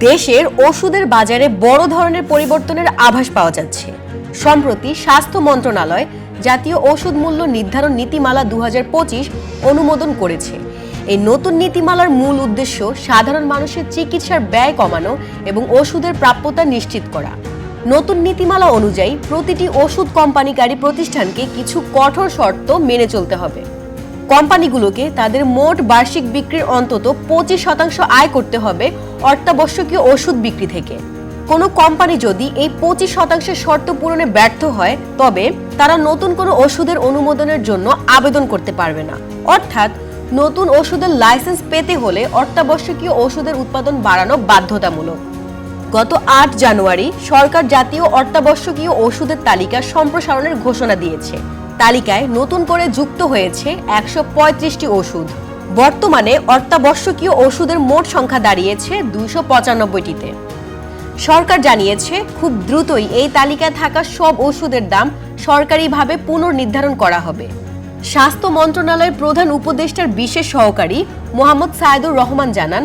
দেশের ওষুধের বাজারে বড় ধরনের পরিবর্তনের আভাস পাওয়া যাচ্ছে। সম্প্রতি স্বাস্থ্য মন্ত্রণালয় জাতীয় ওষুধ মূল্য নির্ধারণ নীতিমালা 2025 অনুমোদন করেছে। এই নতুন নীতিমালার মূল উদ্দেশ্য সাধারণ মানুষের চিকিৎসার ব্যয় কমানো এবং ওষুধের প্রাপ্যতা নিশ্চিত করা। নতুন নীতিমালা অনুযায়ী প্রতিটি ওষুধ কোম্পানিকারী প্রতিষ্ঠানকে কিছু কঠোর শর্ত মেনে চলতে হবে। কোম্পানিগুলোকে তাদের মোট বার্ষিক বিক্রির অন্তত 25% আয় করতে হবে অত্যাবশ্যকীয় ওষুধ বিক্রি থেকে। কোনো কোম্পানি যদি এই 25% শর্ত পূরণে ব্যর্থ হয় তবে তারা নতুন কোনো ওষুধের অনুমোদনের জন্য আবেদন করতে পারবে না। অর্থাৎ নতুন ওষুধের লাইসেন্স পেতে হলে অত্যাবশ্যকীয় ওষুধের উৎপাদন বাড়ানো বাধ্যতামূলক। গত 8 জানুয়ারি সরকার জাতীয় অত্যাবশ্যকীয় ওষুধের তালিকা সম্প্রসারণের ঘোষণা দিয়েছে। তালিকায় নতুন করে যুক্ত হয়েছে 135টি ওষুধ। বর্তমানে অত্যাবশ্যকীয় ওষুধের মোট সংখ্যা দাঁড়িয়েছে 295টিতে। সরকার জানিয়েছে খুব দ্রুতই এই তালিকায় থাকা সব ওষুধের দাম সরকারিভাবে পুনর্নির্ধারণ করা হবে। স্বাস্থ্য মন্ত্রণালয়ের প্রধান উপদেষ্টার বিশেষ সহকারী মোহাম্মদ সাইদুর রহমান জানান,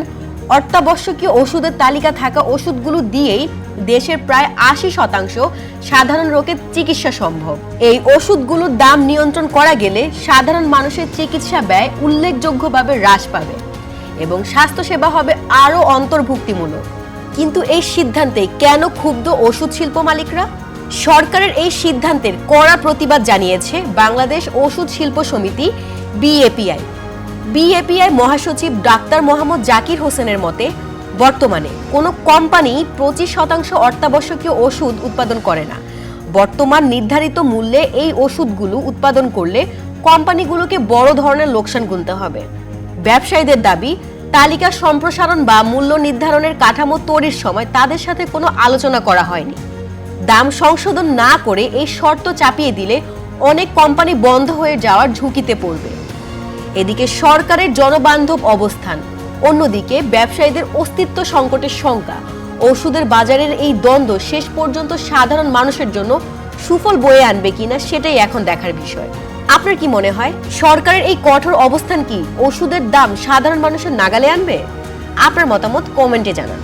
অত্যাবশ্যকীয় ওষুধের তালিকা থাকা ওষুধগুলো দিয়েই দেশের প্রায় 80% সাধারণ রোগের চিকিৎসা সম্ভব। এই ওষুধগুলোর দাম নিয়ন্ত্রণ করা গেলে সাধারণ মানুষের চিকিৎসা ব্যয় উল্লেখযোগ্যভাবে হ্রাস পাবে এবং স্বাস্থ্যসেবা হবে আরও অন্তর্ভুক্তিমূলক। কিন্তু এই সিদ্ধান্তে কেন ক্ষুব্ধ ওষুধ শিল্প মালিকরা? সরকারের এই সিদ্ধান্তের কড়া প্রতিবাদ জানিয়েছে বাংলাদেশ ওষুধ শিল্প সমিতি বিএপিআই মহাসচিব ডাক্তার মোহাম্মদ জাকির হোসেনের মতে, বর্তমানে কোনো কোম্পানি 25% অত্যাবশ্যকীয় ওষুধ উৎপাদন করে না। বর্তমান নির্ধারিত মূল্যে এই ওষুধগুলো উৎপাদন করলে কোম্পানিগুলোকে বড় ধরনের লোকসান গুনতে হবে। ব্যবসায়ীদের দাবি, তালিকা সম্প্রসারণ বা মূল্য নির্ধারণের কাঠামো তৈরির সময় তাদের সাথে কোনো আলোচনা করা হয়নি। দাম সংশোধন না করে এই শর্ত চাপিয়ে দিলে অনেক কোম্পানি বন্ধ হয়ে যাওয়ার ঝুঁকিতে পড়বে। এদিকে সরকারের জনবান্ধব অবস্থান, অন্যদিকে ব্যবসায়ীদের অস্তিত্ব সংকটের শঙ্কা। ওষুধের বাজারের এই দ্বন্দ্ব শেষ পর্যন্ত সাধারণ মানুষের জন্য সুফল বয়ে আনবে কিনা সেটাই এখন দেখার বিষয়। আপনার কি মনে হয়, সরকারের এই কঠোর অবস্থান কি ওষুধের দাম সাধারণ মানুষের নাগালে আনবে? আপনার মতামত কমেন্টে জানান।